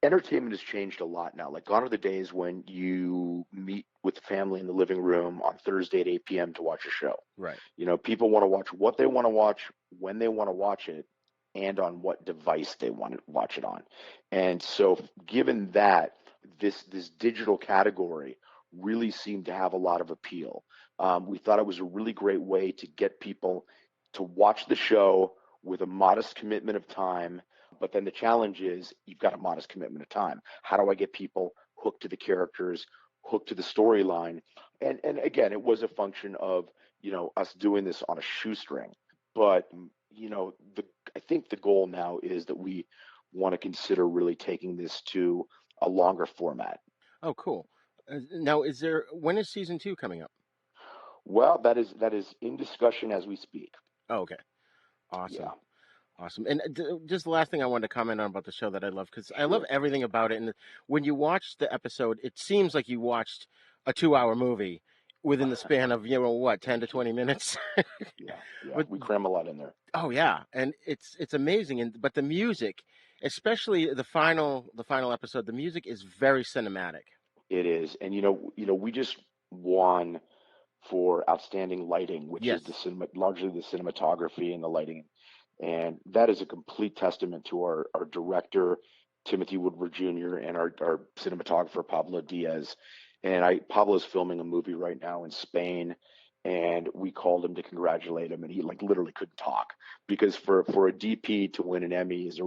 entertainment has changed a lot now. Like gone are the days when you meet with the family in the living room on Thursday at 8 p.m. to watch a show. Right. People want to watch what they want to watch, when they want to watch it, and on what device they want to watch it on. And so given that, this digital category really seemed to have a lot of appeal. We thought it was a really great way to get people to watch the show with a modest commitment of time. But then the challenge is you've got a modest commitment of time. How do I get people hooked to the characters, hooked to the storyline? And again, it was a function of, us doing this on a shoestring. But, I think the goal now is that we want to consider really taking this to a longer format. Oh, cool. Now, when is season 2 coming up? Well, that is in discussion as we speak. Oh, okay. Awesome. Yeah. Awesome. And just the last thing I wanted to comment on about the show that I love, because I love everything about it. And when you watch the episode, it seems like you watched a 2-hour movie within the span of, 10 to 20 minutes. Yeah. But we cram a lot in there. Oh, yeah. And it's amazing. But the music, especially the final episode, the music is very cinematic. It is. And, we just won for outstanding lighting, which is largely the cinematography and the lighting. And that is a complete testament to our director, Timothy Woodward Jr., and our cinematographer, Pablo Diaz. And Pablo's filming a movie right now in Spain, and we called him to congratulate him, and he literally couldn't talk because for a DP to win an Emmy is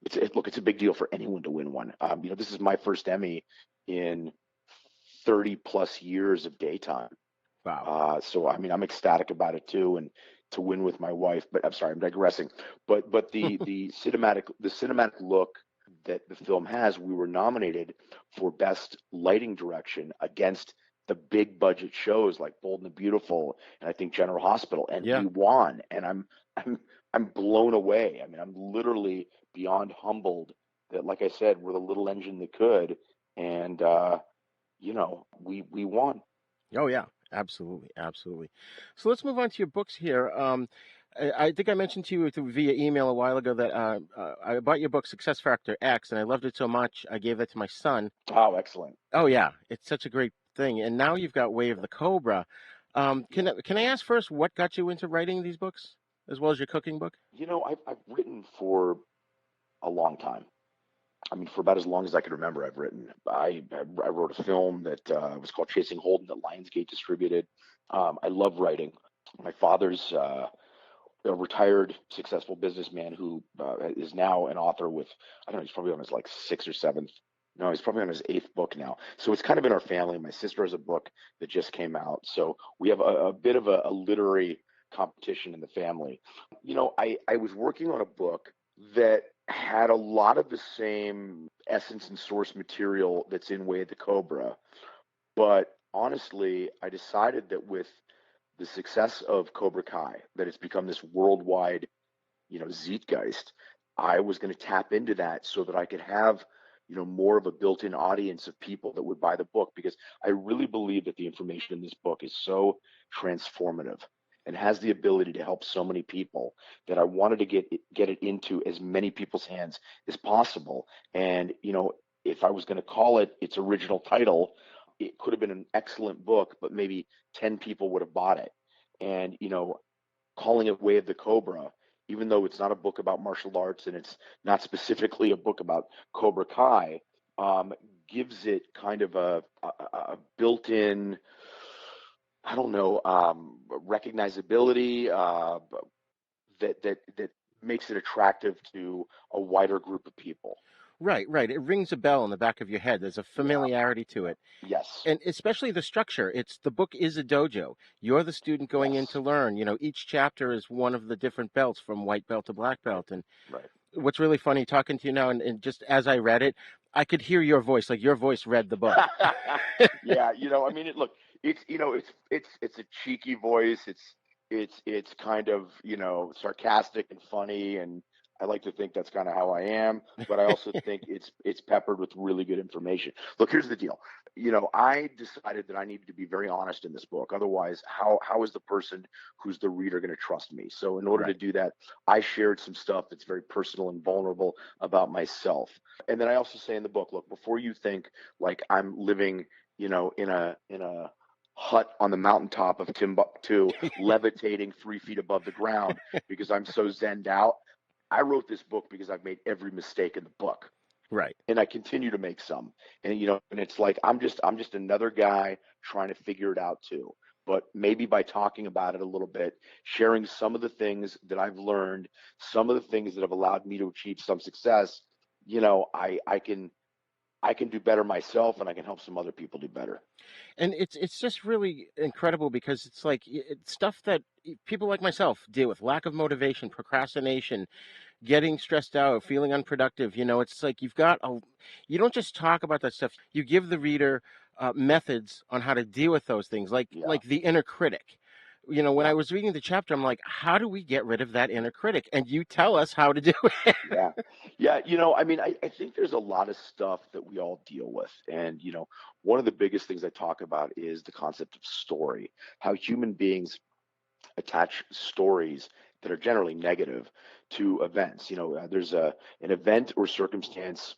it's a big deal for anyone to win one. This is my first Emmy in 30 plus years of daytime. Wow. So I mean, I'm ecstatic about it too, and to win with my wife. But I'm sorry, I'm digressing. But the cinematic look that the film has, we were nominated for best lighting direction against the big budget shows like Bold and the Beautiful and I think General Hospital, and we won. And I'm blown away. I mean, I'm literally beyond humbled that, like I said, we're the little engine that could, and we won. Oh yeah, absolutely. So let's move on to your books here. I think I mentioned to you via email a while ago that I bought your book Success Factor X, and I loved it so much I gave that to my son. Oh, excellent. Oh yeah, it's such a great thing. And now you've got Way of the Cobra. Can I ask first what got you into writing these books, as well as your cooking book? I've written for a long time. I mean, for about as long as I can remember, I've written. I wrote a film that was called Chasing Holden that Lionsgate distributed. I love writing. My father's a retired successful businessman who is now an author with, I don't know, he's probably on his like 6th or 7th. No, he's probably on his 8th book now. So it's kind of in our family. My sister has a book that just came out. So we have a bit of a literary competition in the family. I was working on a book that had a lot of the same essence and source material that's in Way of the Cobra. But honestly, I decided that with the success of Cobra Kai, that it's become this worldwide, zeitgeist, I was going to tap into that so that I could have, more of a built-in audience of people that would buy the book, because I really believe that the information in this book is so transformative and has the ability to help so many people that I wanted to get it into as many people's hands as possible. And, if I was going to call it its original title, it could have been an excellent book, but maybe 10 people would have bought it. And, calling it Way of the Cobra, even though it's not a book about martial arts and it's not specifically a book about Cobra Kai, gives it kind of a built-in, I don't know, recognizability that makes it attractive to a wider group of people. Right. It rings a bell in the back of your head. There's a familiarity to it. Yes. And especially the structure. The book is a dojo. You're the student going in to learn. Each chapter is one of the different belts, from white belt to black belt. And what's really funny talking to you now, and just as I read it, I could hear your voice, like your voice read the book. Yeah, look, it's a cheeky voice. It's kind of, sarcastic and funny, and I like to think that's kind of how I am, but I also think it's peppered with really good information. Look, here's the deal. I decided that I needed to be very honest in this book. Otherwise, how is the person who's the reader going to trust me? So in order to do that, I shared some stuff that's very personal and vulnerable about myself. And then I also say in the book, look, before you think like I'm living, in a hut on the mountaintop of Timbuktu, levitating 3 feet above the ground because I'm so zenned out, I wrote this book because I've made every mistake in the book. Right. And I continue to make some. And, and it's like, I'm just another guy trying to figure it out too. But maybe by talking about it a little bit, sharing some of the things that I've learned, some of the things that have allowed me to achieve some success, I can do better myself, and I can help some other people do better. And it's just really incredible, because it's like it's stuff that people like myself deal with: lack of motivation, procrastination, getting stressed out, feeling unproductive. It's like you don't just talk about that stuff. You give the reader methods on how to deal with those things, like the inner critic. When I was reading the chapter, I'm like, how do we get rid of that inner critic? And you tell us how to do it. Yeah. I think there's a lot of stuff that we all deal with. And, one of the biggest things I talk about is the concept of story, how human beings attach stories that are generally negative to events. There's an event or circumstance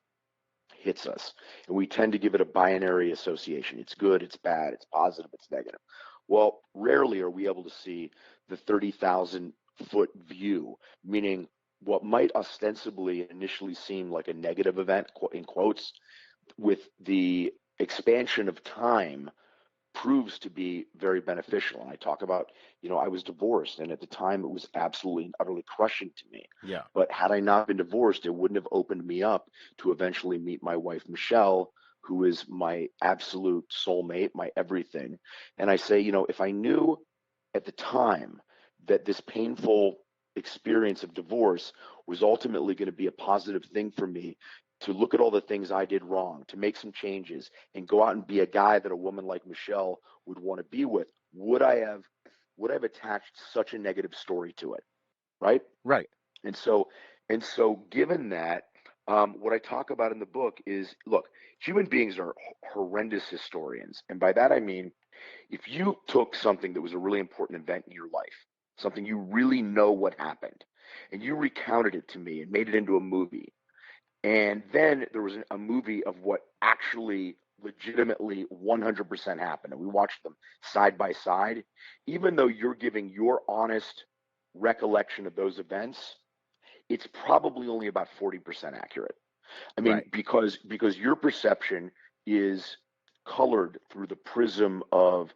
hits us, and we tend to give it a binary association. It's good, it's bad, it's positive, it's negative. Well, rarely are we able to see the 30,000-foot view, meaning what might ostensibly initially seem like a negative event, in quotes, with the expansion of time proves to be very beneficial. And I talk about, I was divorced, and at the time it was absolutely and utterly crushing to me. Yeah. But had I not been divorced, it wouldn't have opened me up to eventually meet my wife, Michelle, who is my absolute soulmate, my everything. And I say, if I knew at the time that this painful experience of divorce was ultimately going to be a positive thing for me, to look at all the things I did wrong, to make some changes, and go out and be a guy that a woman like Michelle would want to be with, would I have attached such a negative story to it? Right? Right. And so given that, what I talk about in the book is, look, human beings are horrendous historians. And by that I mean, if you took something that was a really important event in your life, something you really know what happened, and you recounted it to me and made it into a movie, and then there was a movie of what actually legitimately 100% happened, and we watched them side by side, even though you're giving your honest recollection of those events, it's probably only about 40% accurate. I mean, because your perception is colored through the prism of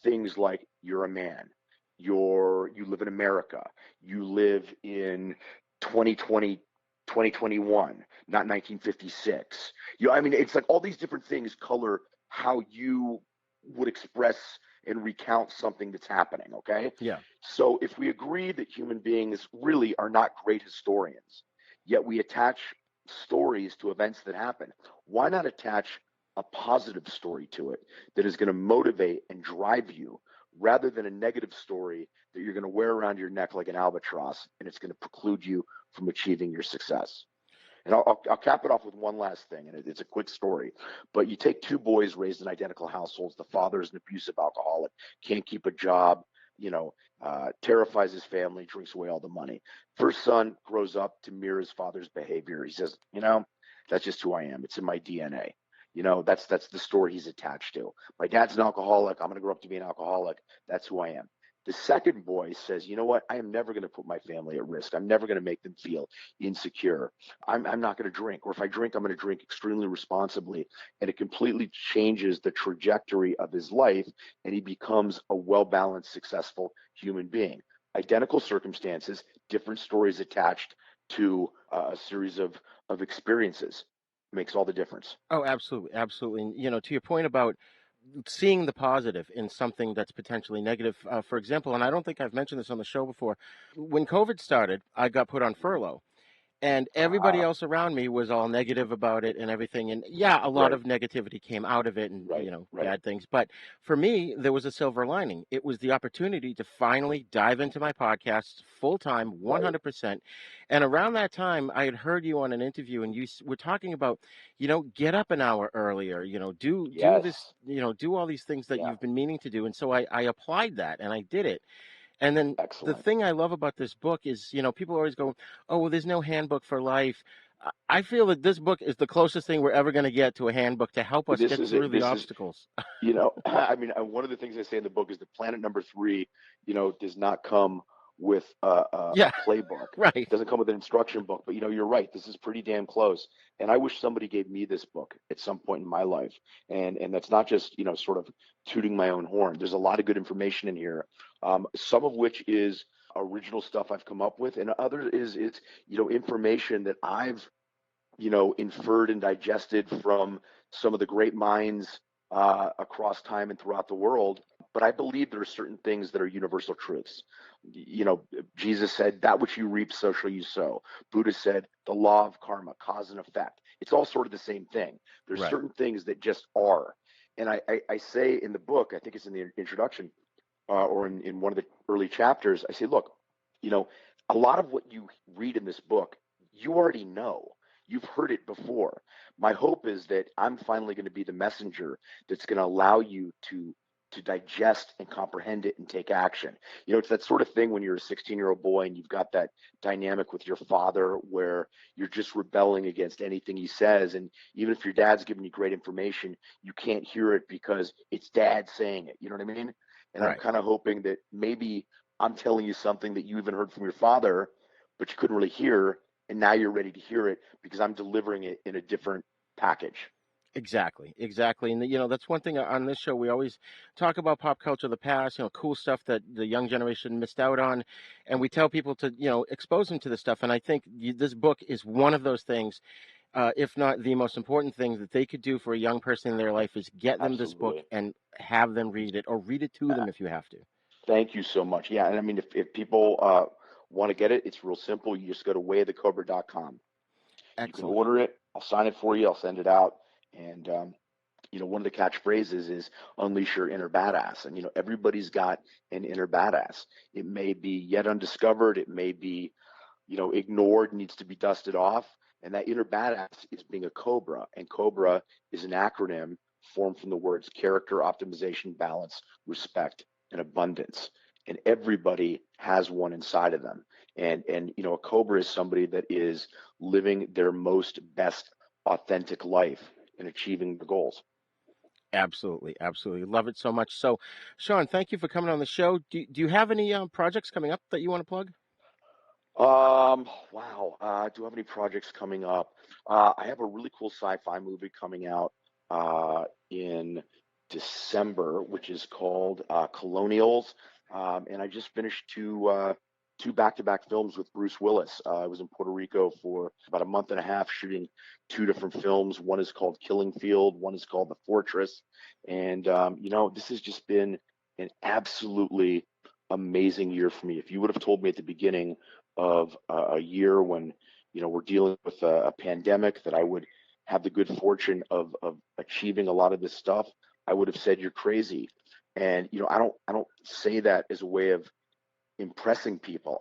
things like you're a man, you live in America, you live in 2021, not 1956. It's like all these different things color how you would express and recount something that's happening, okay? Yeah. So if we agree that human beings really are not great historians, yet we attach stories to events that happen, why not attach a positive story to it that is going to motivate and drive you rather than a negative story that you're going to wear around your neck like an albatross, and it's going to preclude you from achieving your success. And I'll cap it off with one last thing, and it's a quick story. But you take two boys raised in identical households. The father is an abusive alcoholic, can't keep a job, terrifies his family, drinks away all the money. First son grows up to mirror his father's behavior. He says, that's just who I am. It's in my DNA. That's the story he's attached to. My dad's an alcoholic. I'm going to grow up to be an alcoholic. That's who I am. The second boy says, you know what? I am never going to put my family at risk. I'm never going to make them feel insecure. I'm not going to drink. Or if I drink, I'm going to drink extremely responsibly. And it completely changes the trajectory of his life. And he becomes a well-balanced, successful human being. Identical circumstances, different stories attached to a series of experiences. Makes all the difference. Oh, absolutely. Absolutely. And, to your point about seeing the positive in something that's potentially negative. For example, and I don't think I've mentioned this on the show before, when COVID started, I got put on furlough. And everybody else around me was all negative about it and everything. And yeah, a lot of negativity came out of it and, bad things. But for me, there was a silver lining. It was the opportunity to finally dive into my podcasts full time, 100%. And around that time, I had heard you on an interview and you were talking about, get up an hour earlier, do this, do all these things that you've been meaning to do. And so I applied that and I did it. And then the thing I love about this book is, people always go, oh, well, there's no handbook for life. I feel that this book is the closest thing we're ever going to get to a handbook to help us get through the obstacles. One of the things I say in the book is that planet number 3, does not come with a playbook. Right. It doesn't come with an instruction book, but you're right. This is pretty damn close. And I wish somebody gave me this book at some point in my life. And that's not just, sort of tooting my own horn. There's a lot of good information in here. Some of which is original stuff I've come up with, and other is information that I've inferred and digested from some of the great minds across time and throughout the world. But I believe there are certain things that are universal truths. Jesus said, that which you reap, so shall you sow. Buddha said, the law of karma, cause and effect. It's all sort of the same thing. There's certain things that just are. And I say in the book, I think it's in the introduction, or in one of the early chapters, I say, look, a lot of what you read in this book, you already know. You've heard it before. My hope is that I'm finally going to be the messenger that's going to allow you to digest and comprehend it and take action. It's that sort of thing when you're a 16-year-old boy and you've got that dynamic with your father where you're just rebelling against anything he says. And even if your dad's giving you great information, you can't hear it because it's dad saying it. You know what I mean? And I'm kind of hoping that maybe I'm telling you something that you even heard from your father, but you couldn't really hear. And now you're ready to hear it because I'm delivering it in a different package. Exactly. And, that's one thing on this show. We always talk about pop culture of the past, cool stuff that the young generation missed out on. And we tell people to, expose them to this stuff. And I think this book is one of those things, if not the most important thing that they could do for a young person in their life is get them this book and have them read it or read it to them if you have to. Thank you so much. Yeah. And I mean, if people want to get it, it's real simple. You just go to wayofthecobra.com. Excellent. You can order it. I'll sign it for you. I'll send it out. And, one of the catchphrases is unleash your inner badass. And, everybody's got an inner badass. It may be yet undiscovered. It may be, ignored, needs to be dusted off. And that inner badass is being a Cobra. And Cobra is an acronym formed from the words character, optimization, balance, respect, and abundance. And everybody has one inside of them. And a Cobra is somebody that is living their most best authentic life and achieving the goals. Absolutely. Love it so much. So, Sean, thank you for coming on the show. Do you have any projects coming up that you want to plug? Wow. Do I have any projects coming up? I have a really cool sci-fi movie coming out in December, which is called Colonials. And I just finished two back-to-back films with Bruce Willis. I was in Puerto Rico for about a month and a half shooting two different films. One is called Killing Field. One is called The Fortress. And, this has just been an absolutely amazing year for me. If you would have told me at the beginning of a year when, we're dealing with a pandemic that I would have the good fortune of achieving a lot of this stuff, I would have said you're crazy. And I don't say that as a way of impressing people.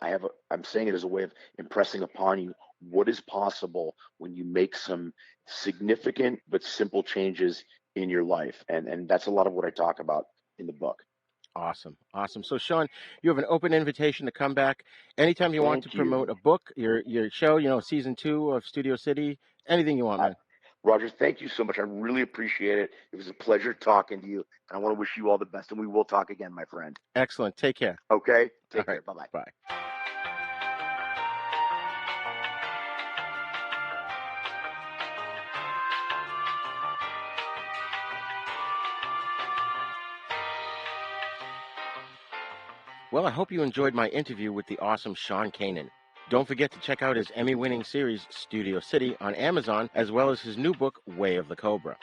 I'm saying it as a way of impressing upon you what is possible when you make some significant but simple changes in your life. And that's a lot of what I talk about in the book. Awesome. So, Sean, you have an open invitation to come back anytime you want to promote a book, your show, season 2 of Studio City, anything you want, man. Roger, thank you so much. I really appreciate it. It was a pleasure talking to you. And I want to wish you all the best, and we will talk again, my friend. Excellent. Take care. Okay? Take care. Bye-bye. Bye. Well, I hope you enjoyed my interview with the awesome Sean Kanan. Don't forget to check out his Emmy-winning series, Studio City, on Amazon, as well as his new book, Way of the Cobra.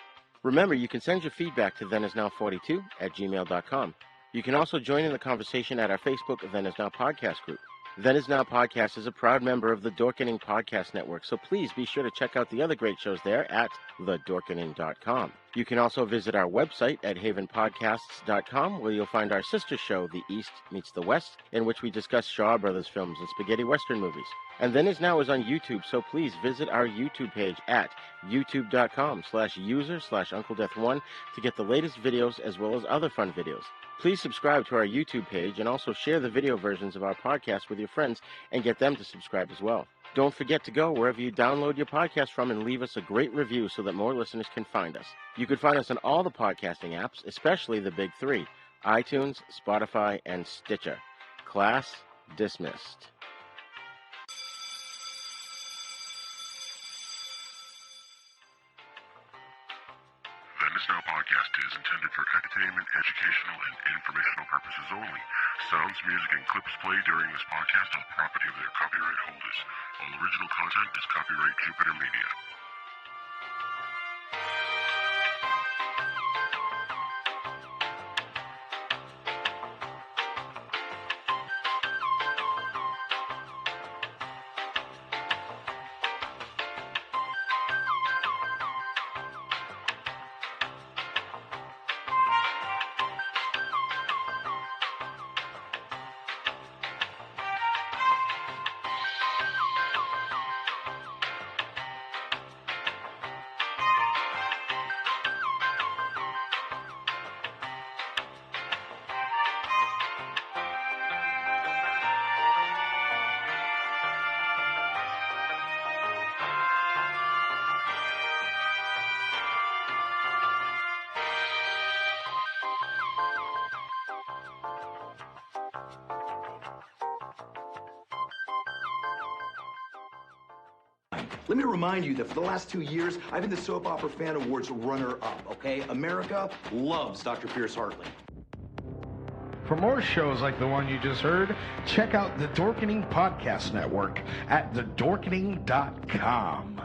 Remember, you can send your feedback to thenisnow42@gmail.com. You can also join in the conversation at our Facebook Then Is Now podcast group. Then Is Now podcast is a proud member of the Dorkening Podcast Network, so please be sure to check out the other great shows there at thedorkening.com. You can also visit our website at havenpodcasts.com, where you'll find our sister show, The East Meets the West, in which we discuss Shaw Brothers films and spaghetti western movies. And Then Is Now is on YouTube, so please visit our YouTube page at youtube.com/user/UncleDeath1 to get the latest videos as well as other fun videos. Please subscribe to our YouTube page and also share the video versions of our podcast with your friends and get them to subscribe as well. Don't forget to go wherever you download your podcast from and leave us a great review so that more listeners can find us. You can find us on all the podcasting apps, especially the big 3, iTunes, Spotify, and Stitcher. Class dismissed. Then Is Now podcast is intended for entertainment, educational, and informational purposes only. Sounds, music, and clips played during this podcast are property of their copyright holders. All original content is copyright Jupiter Media. Let me remind you that for the last 2 years, I've been the Soap Opera Fan Awards runner-up, okay? America loves Dr. Pierce Hartley. For more shows like the one you just heard, check out the Dorkening Podcast Network at thedorkening.com.